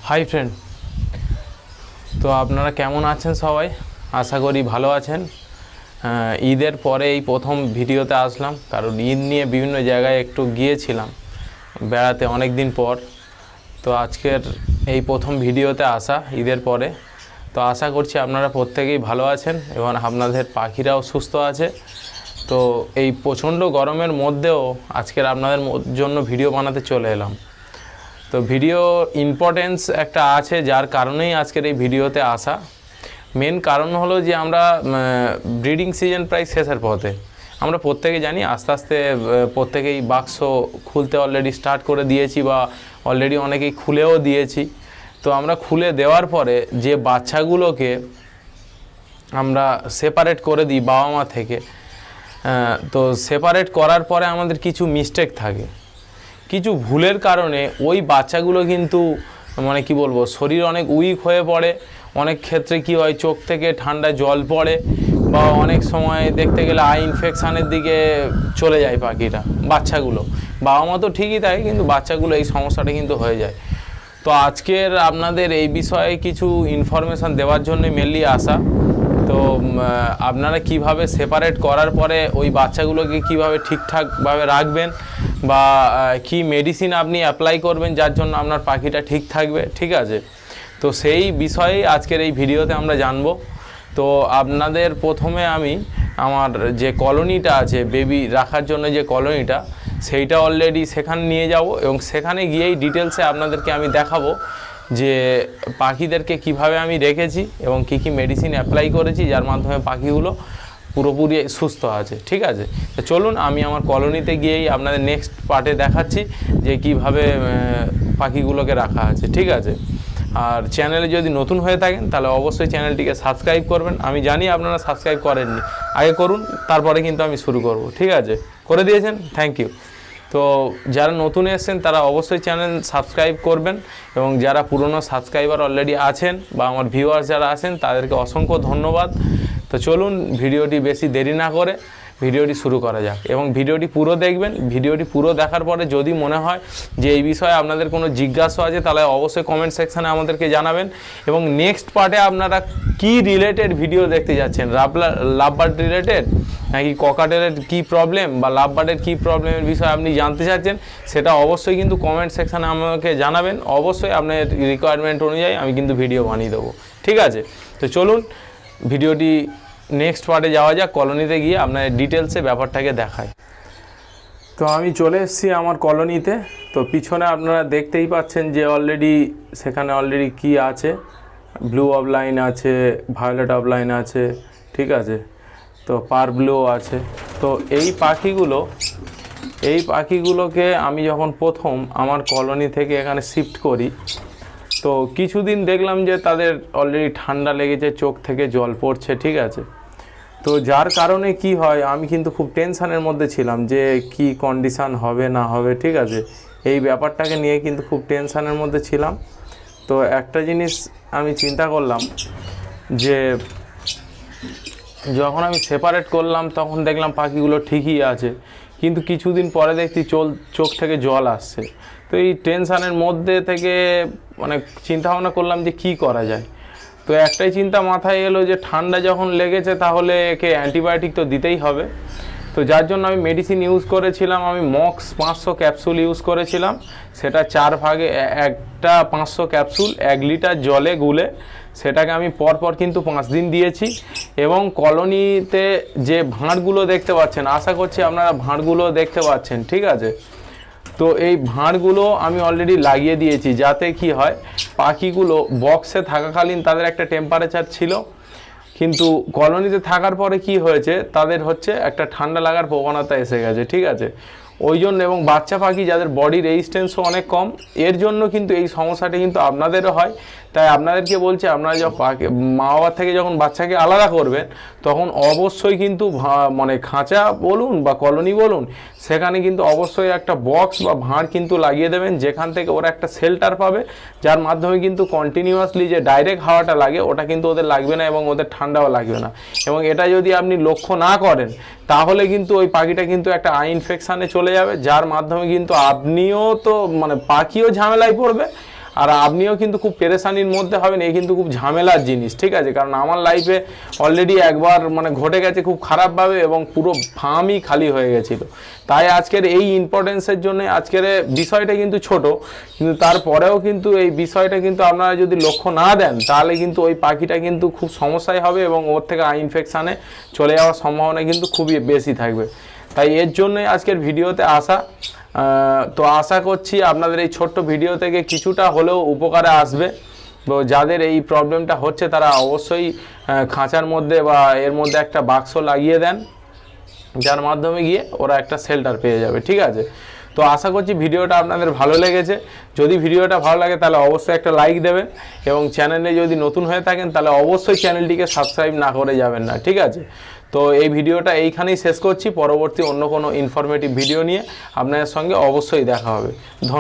Hi friend, তো আপনারা কেমন আছেন? সবাই আশা করি ভালো আছেন। ঈদের পরে এই প্রথম ভিডিওতে আসলাম, কারণ ঈদ নিয়ে বিভিন্ন জায়গায় একটু গিয়েছিলাম বেড়াতে অনেক দিন পর। তো আজকের এই প্রথম ভিডিওতে আসা ঈদের পরে। তো আশা করছি আপনারা প্রত্যেকেই ভালো আছেন এবং আপনাদের পাখিরাও সুস্থ আছে। তো এই প্রচণ্ড গরমের মধ্যেও আজকের আপনাদের জন্য ভিডিও বানাতে চলে এলাম। তো ভিডিও ইম্পর্টেন্স একটা আছে, যার কারণেই আজকের এই ভিডিওতে আসা। মেন কারণ হলো যে আমরা ব্রিডিং সিজন প্রায় শেষের পথে। আমরা প্রত্যেকে জানি আস্তে আস্তে প্রত্যেকেই বাক্স খুলতে অলরেডি স্টার্ট করে দিয়েছি বা অলরেডি অনেকেই খুলেও দিয়েছি। তো আমরা খুলে দেওয়ার পরে যে বাচ্চাগুলোকে আমরা সেপারেট করে দিই বাবা মা থেকে, তো সেপারেট করার পরে আমাদের কিছু মিস্টেক থাকে, কিছু ভুলের কারণে ওই বাচ্চাগুলো কিন্তু মানে কি বলবো, শরীর অনেক উইক হয়ে পড়ে। অনেক ক্ষেত্রে কি হয়, চোখ থেকে ঠান্ডা জল পড়ে বা অনেক সময় দেখতে গেলে আই ইনফেকশানের দিকে চলে যায় পাখিটা, বাচ্চাগুলো। বাবা মা তো ঠিকই থাকে, কিন্তু বাচ্চাগুলো এই সমস্যাটা কিন্তু হয়ে যায়। তো আজকের আপনাদের এই বিষয়ে কিছু ইনফরমেশান দেওয়ার জন্য মেনলি আসা। তো আপনারা কিভাবে সেপারেট করার পরে ওই বাচ্চাগুলোকে কিভাবে ঠিকঠাকভাবে রাখবেন বা কি মেডিসিন আপনি অ্যাপ্লাই করবেন যার জন্য আপনার পাখিটা ঠিক থাকবে, ঠিক আছে? তো সেই বিষয়েই আজকের এই ভিডিওতে আমরা জানবো। তো আপনাদের প্রথমে আমি আমার যে কলোনিটা আছে, বেবি রাখার জন্য যে কলোনিটা, সেইটা অলরেডি সেখানে নিয়ে যাব এবং সেখানে গিয়েই ডিটেলসে আপনাদেরকে আমি দেখাবো যে পাখিদেরকে কিভাবে আমি রেখেছি এবং কি কি মেডিসিন অ্যাপ্লাই করেছি যার মাধ্যমে পাখিগুলো পুরোপুরি সুস্থ আছে, ঠিক আছে? তো চলুন আমি আমার কলোনিতে গিয়েই আপনাদের নেক্সট পার্টে দেখাচ্ছি যে কিভাবে পাখিগুলোকে রাখা আছে, ঠিক আছে? আর চ্যানেলে যদি নতুন হয়ে থাকেন তাহলে অবশ্যই চ্যানেলটিকে সাবস্ক্রাইব করবেন। আমি জানি আপনারা সাবস্ক্রাইব করেননি, আগে করুন, তারপরে কিন্তু আমি শুরু করব, ঠিক আছে? করে দিয়েছেন, থ্যাংক ইউ। তো যারা নতুন এসেছেন তারা অবশ্যই চ্যানেল সাবস্ক্রাইব করবেন এবং যারা পুরনো সাবস্ক্রাইবার অলরেডি আছেন বা আমার ভিউয়ার্স যারা আছেন তাদেরকে অসংখ্য ধন্যবাদ। তো চলুন ভিডিওটি বেশি দেরি না করে ভিডিওটি শুরু করা যাক এবং ভিডিওটি পুরো দেখবেন। ভিডিওটি পুরো দেখার পরে যদি মনে হয় যে এই বিষয়ে আপনাদের কোনো জিজ্ঞাসা আছে তাহলে অবশ্যই কমেন্ট সেকশানে আমাদেরকে জানাবেন এবং নেক্সট পার্টে আপনারা কি রিলেটেড ভিডিও দেখতে যাচ্ছেন, লাভবার্ড রিলেটেড নাকি ককাটেলের কী প্রবলেম বা লাভবার্ডের কী প্রবলেমের বিষয়ে আপনি জানতে চাচ্ছেন, সেটা অবশ্যই কিন্তু কমেন্ট সেকশানে আমাকে জানাবেন। অবশ্যই আপনার রিকোয়ারমেন্ট অনুযায়ী আমি কিন্তু ভিডিও বানিয়ে দেবো, ঠিক আছে? তো চলুন ভিডিওটি নেক্সট পার্টে যাওয়া যাক, কলোনিতে গিয়ে আপনার ডিটেলসে ব্যাপারটাকে দেখায়। তো আমি চলে এসেছি আমার কলোনিতে। তো পিছনে আপনারা দেখতেই পাচ্ছেন যে সেখানে অলরেডি কি আছে, ব্লু অফলাইন আছে, ভায়োলেট অফলাইন আছে, ঠিক আছে? তো পার ব্লু আছে। তো এই পাখিগুলোকে আমি যখন প্রথম আমার কলোনি থেকে এখানে শিফট করি, তো কিছুদিন দেখলাম যে তাদের অলরেডি ঠান্ডা লেগেছে, চোখ থেকে জল পড়ছে, ঠিক আছে? তো যার কারণে কি হয়, আমি কিন্তু খুব টেনশানের মধ্যে ছিলাম যে কি কন্ডিশান হবে না হবে, ঠিক আছে? এই ব্যাপারটাকে নিয়ে কিন্তু খুব টেনশানের মধ্যে ছিলাম। তো একটা জিনিস আমি চিন্তা করলাম যে যখন আমি সেপারেট করলাম তখন দেখলাম পাখিগুলো ঠিকই আছে, কিন্তু কিছুদিন পরে দেখছি চোখ থেকে জল আসছে। তো এই টেনশানের মধ্যে থেকে মানে চিন্তা ভাবনা করলাম যে কি করা যায়। তো একটাই চিন্তা মাথায় এলো যে ঠান্ডা যখন লেগেছে তাহলে একে অ্যান্টিবায়োটিক তো দিতেই হবে। তো যার জন্য আমি মেডিসিন ইউজ করেছিলাম, আমি মক্স 500 ক্যাপসুল ইউজ করেছিলাম। সেটা 4 ভাগে, একটা 500 ক্যাপসুল 1 লিটার জলে গুলে সেটাকে আমি পরপর কিন্তু 5 দিন দিয়েছি। এবং কলোনিতে যে ভাঁড়গুলো দেখতে পাচ্ছেন, আশা করছি আপনারা ভাঁড়গুলো দেখতে পাচ্ছেন, ঠিক আছে? তো এই ভাঁড়গুলো আমি অলরেডি লাগিয়ে দিয়েছি, যাতে কি হয়, পাখিগুলো বক্সে থাকাকালীন তাদের একটা টেম্পারেচার ছিল, কিন্তু কলোনিতে থাকার পরে কি হয়েছে, তাদের একটা ঠান্ডা লাগার প্রবণতা এসে গেছে, ঠিক আছে? ওই জন্য, এবং বাচ্চা পাখি যাদের বডি রেজিস্ট্যান্সও অনেক কম, এর জন্য কিন্তু এই সমস্যাটা কিন্তু আপনাদেরও হয়। তাই আপনাদেরকে বলছি, আপনারা যখন মা বাবার থেকে যখন বাচ্চাকে আলাদা করবেন তখন অবশ্যই কিন্তু মানে খাঁচা বলুন বা কলোনি বলুন, সেখানে কিন্তু অবশ্যই একটা বক্স বা ভাঁড় কিন্তু লাগিয়ে দেবেন, যেখান থেকে ওরা একটা শেল্টার পাবে, যার মাধ্যমে কিন্তু কন্টিনিউয়াসলি যে ডাইরেক্ট হাওয়াটা লাগে ওটা কিন্তু ওদের লাগবে না এবং ওদের ঠান্ডাও লাগবে না। এবং এটা যদি আপনি লক্ষ্য না করেন তাহলে কিন্তু ওই পাখিটা কিন্তু একটা আই ইনফেকশানে চলে যাবে, যার মাধ্যমে কিন্তু আপনিও তো মানে পাখিও ঝামেলায় পড়বে আর আপনিও কিন্তু খুব পেরেশানির মধ্যে হবেন, এই কিন্তু খুব ঝামেলার জিনিস, ঠিক আছে। কারণ আমার লাইফে অলরেডি একবার মানে ঘটে গেছে খুব খারাপভাবে, এবং পুরো ফার্মই খালি হয়ে গেছিলো। তাই আজকের এই ইম্পর্টেন্সের জন্য আজকের বিষয়টা কিন্তু ছোট, কিন্তু তারপরেও কিন্তু এই বিষয়টা কিন্তু আপনারা যদি লক্ষ্য না দেন তাহলে কিন্তু ওই পাখিটা কিন্তু খুব সমস্যায় হবে, এবং ওর থেকে আই ইনফেকশানে চলে যাওয়ার সম্ভাবনা কিন্তু খুবই বেশি থাকবে। তাই এর জন্যই আজকের ভিডিওতে আসা। তো আশা করছি আপনাদের এই ছোট্ট ভিডিও থেকে কিছুটা হলেও উপকারে আসবে। তো যাদের এই প্রবলেমটা হচ্ছে তারা অবশ্যই খাঁচার মধ্যে বা এর মধ্যে একটা বাক্স লাগিয়ে দেন, যার মাধ্যমে গিয়ে ওরা একটা শেল্টার পেয়ে যাবে, ঠিক আছে। তো আশা করছি ভিডিওটা আপনাদের ভালো লেগেছে। যদি ভিডিওটা ভালো লাগে তাহলে অবশ্যই একটা লাইক দেবেন, এবং চ্যানেলে যদি নতুন হয়ে থাকেন তাহলে অবশ্যই চ্যানেলটিকে সাবস্ক্রাইব না করে যাবেন না, ঠিক আছে। তো এই ভিডিওটা এইখানেই শেষ করছি। পরবর্তী অন্য কোনো ইনফরমেটিভ ভিডিও নিয়ে আপনাদের সঙ্গে অবশ্যই দেখা হবে। ধন্যবাদ।